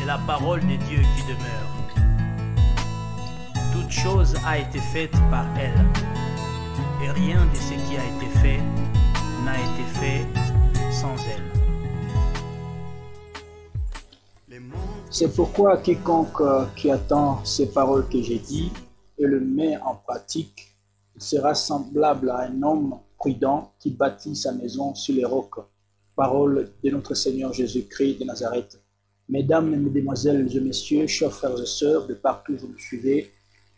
la parole de Dieu qui demeure. Toute chose a été faite par elle, et rien de ce qui a été fait n'a été fait sans elle. C'est pourquoi quiconque qui attend ces paroles que j'ai dites et le met en pratique sera semblable à un homme prudent qui bâtit sa maison sur les rocs. Parole de notre Seigneur Jésus-Christ de Nazareth. Mesdames, mesdemoiselles et messieurs, chers frères et sœurs, de partout où vous me suivez,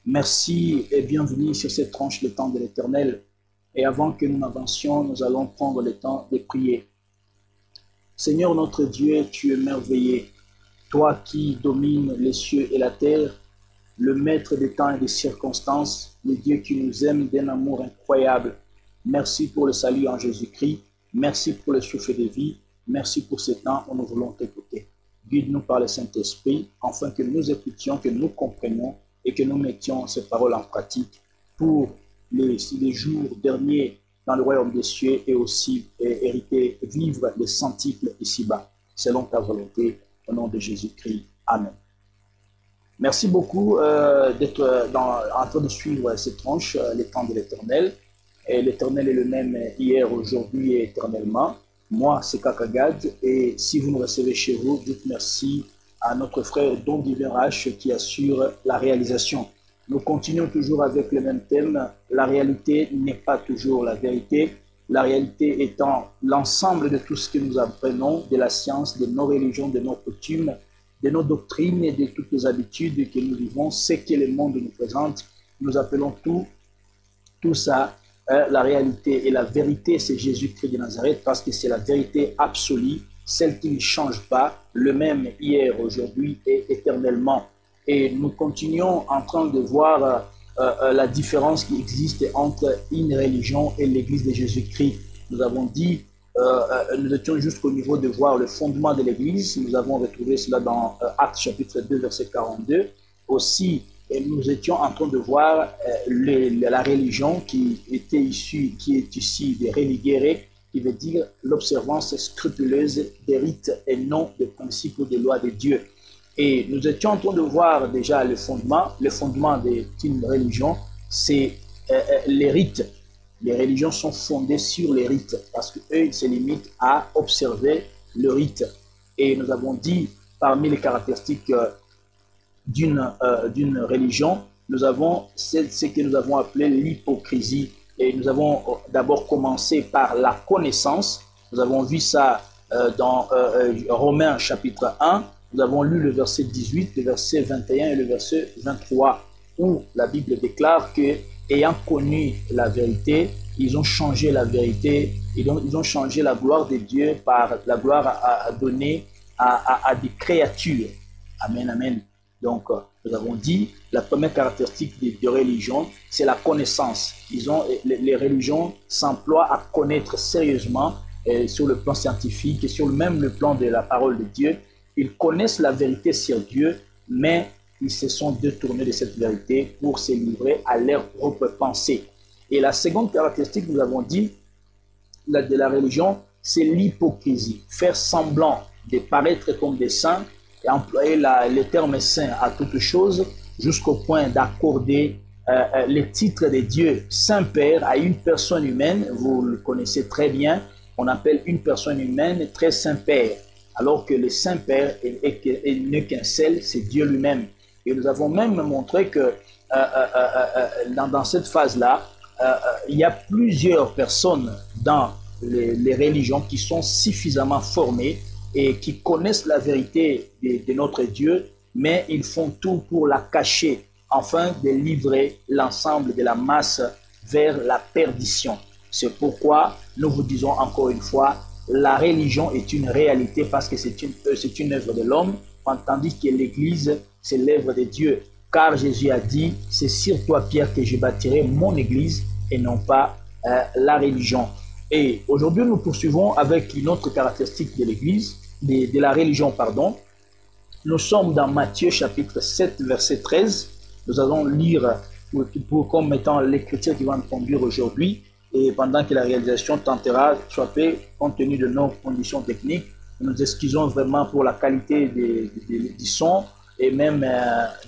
merci et bienvenue sur cette tranche le temps de l'Éternel. Et avant que nous n'avancions, nous allons prendre le temps de prier. Seigneur notre Dieu, tu es merveilleux. Toi qui domines les cieux et la terre, le maître des temps et des circonstances, le Dieu qui nous aime d'un amour incroyable. Merci pour le salut en Jésus-Christ. Merci pour le souffle de vie. Merci pour ce temps où nous voulons t'écouter. Guide-nous par le Saint-Esprit, afin que nous écoutions, que nous comprenions et que nous mettions ces paroles en pratique pour les jours derniers dans le royaume des cieux et aussi hériter, vivre les centiples ici-bas, selon ta volonté, au nom de Jésus-Christ. Amen. Merci beaucoup d'être en train de suivre cette tranche, les temps de l'Éternel. Et l'Éternel est le même hier, aujourd'hui et éternellement. Moi, c'est Kakagad. Et si vous nous recevez chez vous, dites merci à notre frère Don Diverache qui assure la réalisation. Nous continuons toujours avec le même thème. La réalité n'est pas toujours la vérité. La réalité étant l'ensemble de tout ce que nous apprenons, de la science, de nos religions, de nos coutumes, de nos doctrines et de toutes les habitudes que nous vivons, ce que le monde nous présente. Nous appelons tout ça la réalité. Et la vérité, c'est Jésus-Christ de Nazareth, parce que c'est la vérité absolue, celle qui ne change pas, le même hier, aujourd'hui et éternellement. Et nous continuons en train de voir la différence qui existe entre une religion et l'Église de Jésus-Christ. Nous avons dit, nous étions jusqu'au niveau de voir le fondement de l'Église. Nous avons retrouvé cela dans Actes chapitre 2, verset 42. Aussi, nous étions en train de voir la religion qui est issue des religere, qui veut dire l'observance scrupuleuse des rites et non des principes ou des lois de Dieu. Et nous étions en train de voir déjà le fondement d'une religion, c'est les rites. Les religions sont fondées sur les rites parce qu'eux, ils se limitent à observer le rite. Et nous avons dit, parmi les caractéristiques d'une religion, nous avons ce que nous avons appelé l'hypocrisie. Et nous avons d'abord commencé par la connaissance. Nous avons vu ça dans Romains chapitre 1. Nous avons lu le verset 18, le verset 21 et le verset 23, où la Bible déclare que, ayant connu la vérité, ils ont changé la vérité, ils ont changé la gloire de Dieu par la gloire à donner à des créatures. Amen, amen. Donc, nous avons dit, la première caractéristique des religions, c'est la connaissance. Les religions s'emploient à connaître sérieusement sur le plan scientifique et sur même le plan de la parole de Dieu. Ils connaissent la vérité sur Dieu, mais ils se sont détournés de cette vérité pour se livrer à leurs propres pensées. Et la seconde caractéristique, nous avons dit, de la religion, c'est l'hypocrisie. Faire semblant de paraître comme des saints et employer le terme saint à toute chose jusqu'au point d'accorder les titres de Dieu Saint-Père à une personne humaine. Vous le connaissez très bien, on appelle une personne humaine très Saint-Père. Alors que le Saint-Père n'est qu'un seul, c'est Dieu lui-même. Et nous avons même montré que dans cette phase-là, il y a plusieurs personnes dans les religions qui sont suffisamment formées et qui connaissent la vérité de notre Dieu, mais ils font tout pour la cacher, afin de livrer l'ensemble de la masse vers la perdition. C'est pourquoi nous vous disons encore une fois, la religion est une réalité parce que c'est une œuvre de l'homme, tandis que l'Église, c'est l'œuvre de Dieu. Car Jésus a dit, c'est sur toi, Pierre, que je bâtirai mon Église et non pas la religion. Et aujourd'hui, nous poursuivons avec une autre caractéristique de l'Église, de la religion, pardon. Nous sommes dans Matthieu chapitre 7, verset 13. Nous allons lire comme étant l'écriture qui va nous conduire aujourd'hui. Et pendant que la réalisation tentera, soit fait, compte tenu de nos conditions techniques, Nous nous excusons vraiment pour la qualité du son et même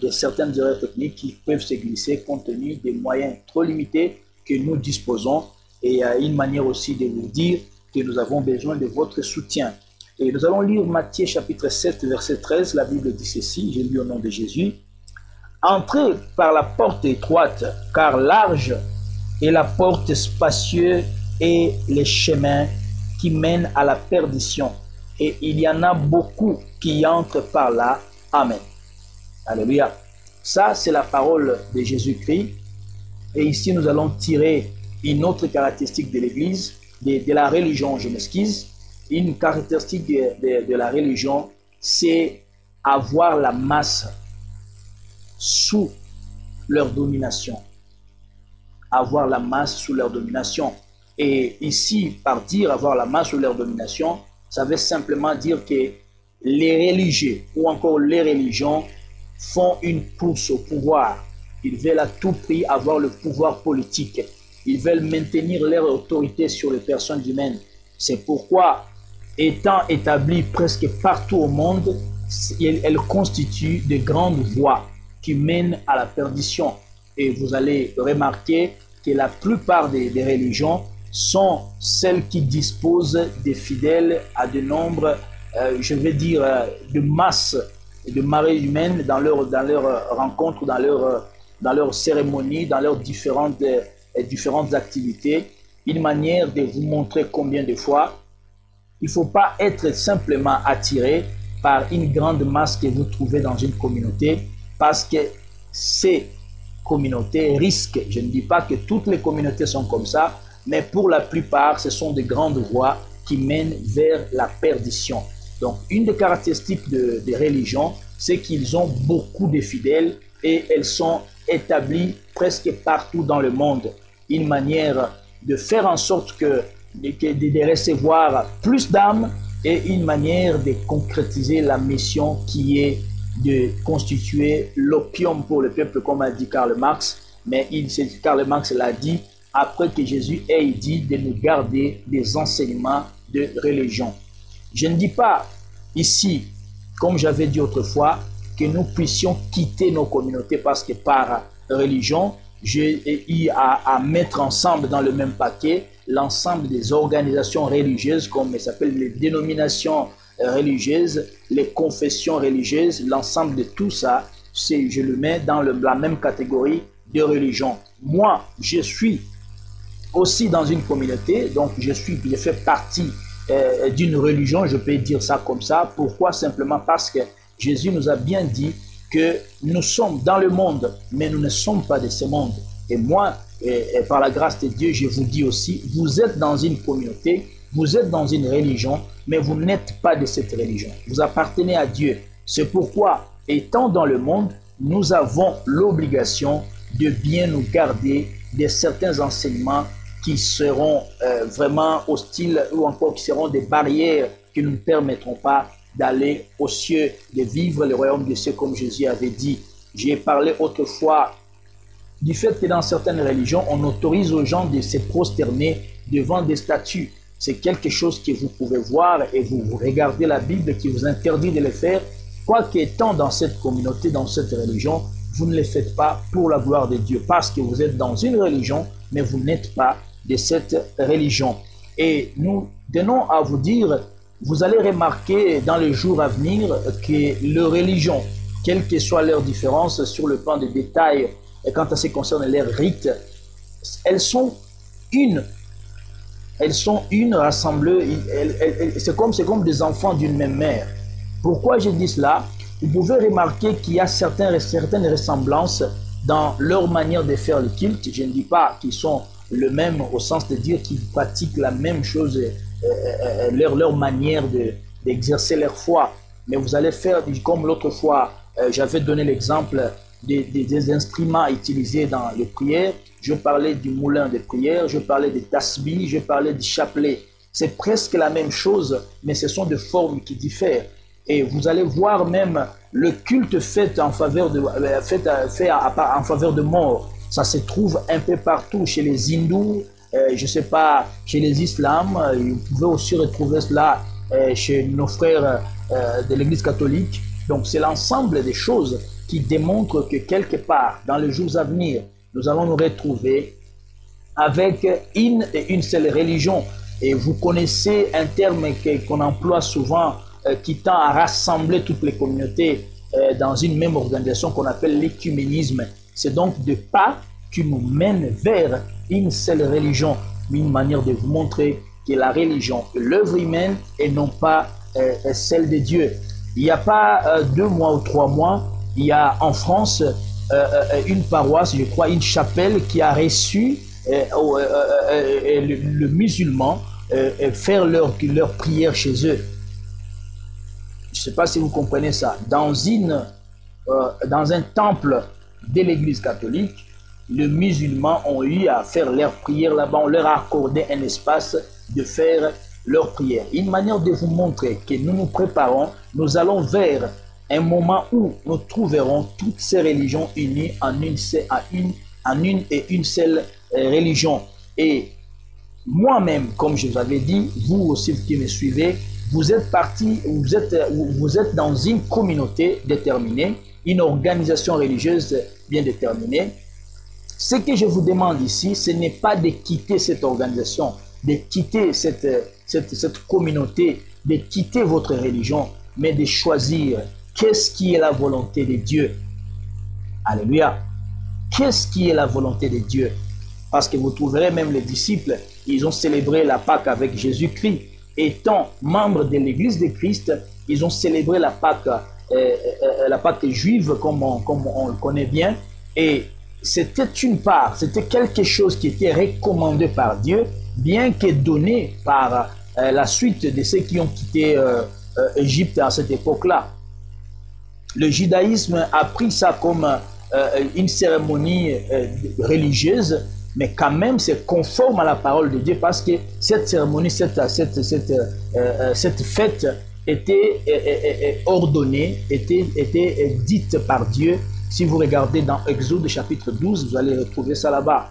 de certaines erreurs techniques qui peuvent se glisser compte tenu des moyens trop limités que nous disposons. Et une manière aussi de vous dire que nous avons besoin de votre soutien. Et nous allons lire Matthieu chapitre 7, verset 13. La Bible dit ceci, j'ai lu au nom de Jésus. « Entrez par la porte étroite, car large est la porte spacieuse et les chemins qui mènent à la perdition. Et il y en a beaucoup qui entrent par là. Amen. » Alléluia. Ça, c'est la parole de Jésus-Christ. Et ici, nous allons tirer une autre caractéristique de l'Église, de la religion, je m'excuse. Une caractéristique de la religion, c'est avoir la masse sous leur domination. Avoir la masse sous leur domination. Et ici, par dire avoir la masse sous leur domination, ça veut simplement dire que les religieux ou encore les religions font une course au pouvoir. Ils veulent à tout prix avoir le pouvoir politique. Ils veulent maintenir leur autorité sur les personnes humaines. C'est pourquoi, étant établies presque partout au monde, elles constituent de grandes voies qui mènent à la perdition. Et vous allez remarquer que la plupart des religions sont celles qui disposent des fidèles à de nombre, je vais dire, de masse, de marée humaine dans leurs rencontres, dans leurs cérémonies, dans leurs différentes activités. Une manière de vous montrer combien de fois il ne faut pas être simplement attiré par une grande masse que vous trouvez dans une communauté, parce que ces communautés risquent, je ne dis pas que toutes les communautés sont comme ça, mais pour la plupart, ce sont de grandes voies qui mènent vers la perdition. Donc, une des caractéristiques des religions, c'est qu'ils ont beaucoup de fidèles et elles sont établies presque partout dans le monde. Une manière de faire en sorte de recevoir plus d'âmes et une manière de concrétiser la mission qui est de constituer l'opium pour le peuple, comme a dit Karl Marx. Mais Karl Marx l'a dit après que Jésus ait dit de nous garder des enseignements de religion. Je ne dis pas ici, comme j'avais dit autrefois, que nous puissions quitter nos communautés parce que par religion, j'ai eu à mettre ensemble dans le même paquet l'ensemble des organisations religieuses, comme ça s'appelle les dénominations religieuses, les confessions religieuses, l'ensemble de tout ça, je le mets dans la même catégorie de religion. Moi, je suis aussi dans une communauté, donc je fais partie d'une religion, je peux dire ça comme ça. Pourquoi? Simplement parce que Jésus nous a bien dit que nous sommes dans le monde, mais nous ne sommes pas de ce monde. Et moi, par la grâce de Dieu, je vous dis aussi, vous êtes dans une communauté, vous êtes dans une religion, mais vous n'êtes pas de cette religion. Vous appartenez à Dieu. C'est pourquoi, étant dans le monde, nous avons l'obligation de bien nous garder de certains enseignements qui seront vraiment hostiles ou encore qui seront des barrières qui ne nous permettront pas d'aller aux cieux, de vivre le royaume des cieux comme Jésus avait dit. J'ai parlé autrefois du fait que dans certaines religions, on autorise aux gens de se prosterner devant des statues. C'est quelque chose que vous pouvez voir et vous regardez la Bible qui vous interdit de le faire. Quoique étant dans cette communauté, dans cette religion, vous ne le faites pas pour la gloire de Dieu parce que vous êtes dans une religion, mais vous n'êtes pas de cette religion. Et nous tenons à vous dire, vous allez remarquer dans les jours à venir que les religions, quelles que soient leurs différences sur le plan des détails, et quand ça concerne leurs rites, elles sont une. Elles sont une rassemblée. C'est comme des enfants d'une même mère. Pourquoi je dis cela? Vous pouvez remarquer qu'il y a certaines ressemblances dans leur manière de faire le culte. Je ne dis pas qu'ils sont le même au sens de dire qu'ils pratiquent la même chose, leur manière d'exercer leur foi. Mais vous allez faire comme l'autre fois, j'avais donné l'exemple des instruments utilisés dans les prières. Je parlais du moulin de prière, je parlais des tasbih, je parlais du chapelet. C'est presque la même chose, mais ce sont des formes qui diffèrent. Et vous allez voir même le culte fait en faveur de mort. Ça se trouve un peu partout chez les hindous, je ne sais pas, chez les islams. Vous pouvez aussi retrouver cela chez nos frères de l'Église catholique. Donc c'est l'ensemble des choses qui démontrent que quelque part, dans les jours à venir, nous allons nous retrouver avec une et une seule religion. Et vous connaissez un terme qu'on emploie souvent qui tend à rassembler toutes les communautés dans une même organisation qu'on appelle l'écuménisme. C'est donc des pas qui nous mènent vers une seule religion, une manière de vous montrer que la religion est l'œuvre humaine et non pas celle de Dieu. Il n'y a pas 2 mois ou 3 mois, il y a en France une paroisse, je crois, une chapelle qui a reçu le musulman faire leur prière chez eux. Je ne sais pas si vous comprenez ça. Dans un temple de l'Église catholique, les musulmans ont eu à faire leur prière là-bas. On leur a accordé un espace de faire leur prière. Une manière de vous montrer que nous nous préparons, nous allons vers un moment où nous trouverons toutes ces religions unies en une et une seule religion. Et moi-même, comme je vous avais dit, vous aussi qui me suivez, vous êtes parti, vous êtes dans une communauté déterminée, une organisation religieuse bien déterminée. Ce que je vous demande ici, ce n'est pas de quitter cette organisation, de quitter cette communauté, de quitter votre religion, mais de choisir qu'est-ce qui est la volonté de Dieu. Alléluia. Qu'est-ce qui est la volonté de Dieu? Parce que vous trouverez même les disciples, ils ont célébré la Pâque avec Jésus-Christ. Étant membres de l'Église de Christ, ils ont célébré la Pâque juive comme on le connaît bien. Et c'était une part, c'était quelque chose qui était recommandé par Dieu, bien que donné par la suite de ceux qui ont quitté Égypte à cette époque-là. Le judaïsme a pris ça comme une cérémonie religieuse, mais quand même c'est conforme à la parole de Dieu, parce que cette cérémonie, cette fête était ordonnée, était dite par Dieu. Si vous regardez dans Exode chapitre 12, vous allez retrouver ça là-bas.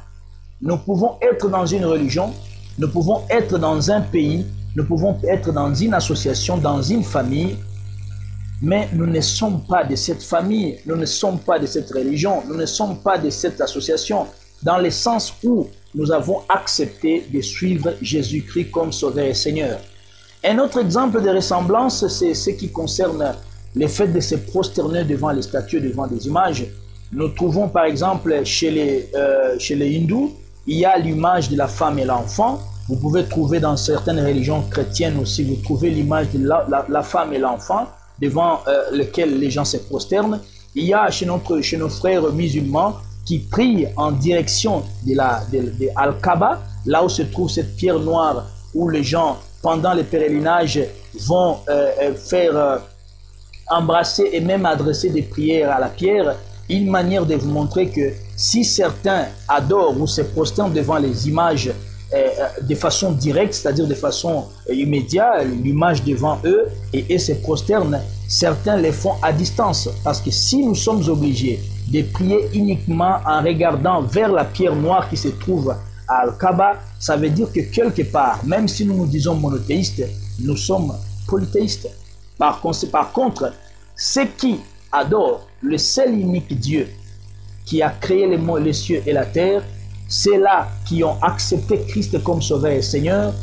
Nous pouvons être dans une religion, nous pouvons être dans un pays, nous pouvons être dans une association, dans une famille, mais nous ne sommes pas de cette famille, nous ne sommes pas de cette religion, nous ne sommes pas de cette association, dans le sens où nous avons accepté de suivre Jésus-Christ comme Sauveur et Seigneur. Un autre exemple de ressemblance, c'est ce qui concerne le fait de se prosterner devant les statues, devant des images. Nous trouvons par exemple chez les hindous, il y a l'image de la femme et l'enfant. Vous pouvez trouver dans certaines religions chrétiennes aussi, vous trouvez l'image de la femme et l'enfant devant lequel les gens se prosternent. Il y a chez nos frères musulmans qui prient en direction de Al-Kaaba, là où se trouve cette pierre noire où les gens, pendant le pèlerinage, vont faire embrasser et même adresser des prières à la pierre. Une manière de vous montrer que si certains adorent ou se prosternent devant les images de façon directe, c'est-à-dire de façon immédiate, l'image devant eux, et se prosternent, certains les font à distance. Parce que si nous sommes obligés de prier uniquement en regardant vers la pierre noire qui se trouve à Al-Kaaba, ça veut dire que quelque part, même si nous nous disons monothéistes, nous sommes polythéistes. Par contre, ceux qui adorent le seul unique Dieu qui a créé les cieux et la terre, ceux-là qui ont accepté Christ comme Sauveur et Seigneur,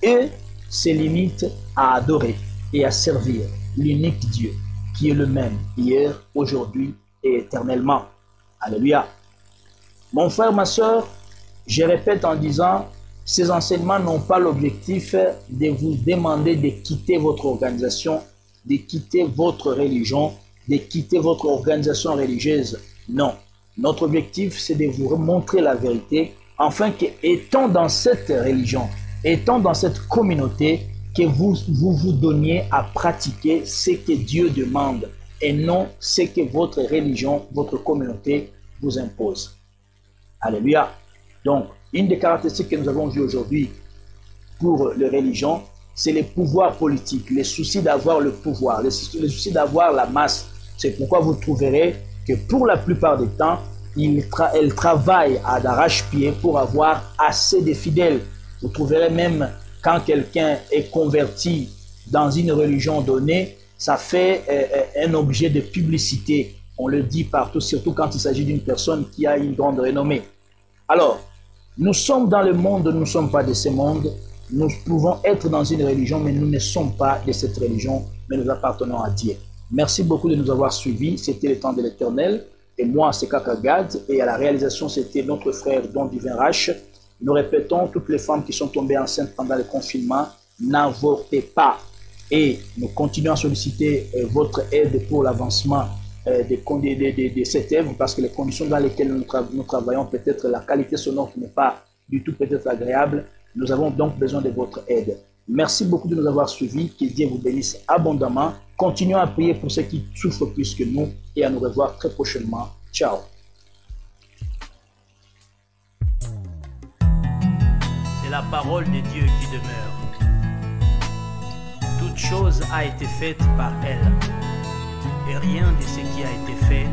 eux se limitent à adorer et à servir l'unique Dieu qui est le même hier, aujourd'hui et éternellement. Alléluia. Mon frère, ma soeur, je répète en disant, ces enseignements n'ont pas l'objectif de vous demander de quitter votre organisation, de quitter votre religion, de quitter votre organisation religieuse. Non. Notre objectif, c'est de vous montrer la vérité, afin que, étant dans cette religion, étant dans cette communauté, que vous donniez à pratiquer ce que Dieu demande et non ce que votre religion, votre communauté vous impose. Alléluia. Donc, une des caractéristiques que nous avons vues aujourd'hui pour les religions, c'est les pouvoirs politiques, les soucis d'avoir le pouvoir, les soucis d'avoir la masse. C'est pourquoi vous trouverez que pour la plupart du temps, elle travaille à d'arrache-pied pour avoir assez de fidèles. Vous trouverez même quand quelqu'un est converti dans une religion donnée, ça fait un objet de publicité. On le dit partout, surtout quand il s'agit d'une personne qui a une grande renommée. Alors, nous sommes dans le monde, nous ne sommes pas de ce monde. Nous pouvons être dans une religion, mais nous ne sommes pas de cette religion, mais nous appartenons à Dieu. Merci beaucoup de nous avoir suivis. C'était le temps de l'Éternel. Et moi, c'est Kakagad. Et à la réalisation, c'était notre frère Don Divin Rach. Nous répétons, toutes les femmes qui sont tombées enceintes pendant le confinement, n'avortez pas. Et nous continuons à solliciter votre aide pour l'avancement de cette œuvre, parce que les conditions dans lesquelles nous travaillons, peut-être la qualité sonore qui n'est pas du tout peut-être agréable, nous avons donc besoin de votre aide. Merci beaucoup de nous avoir suivis, que Dieu vous bénisse abondamment. Continuons à prier pour ceux qui souffrent plus que nous et à nous revoir très prochainement. Ciao. C'est la parole de Dieu qui demeure. Toute chose a été faite par elle, et rien de ce qui a été fait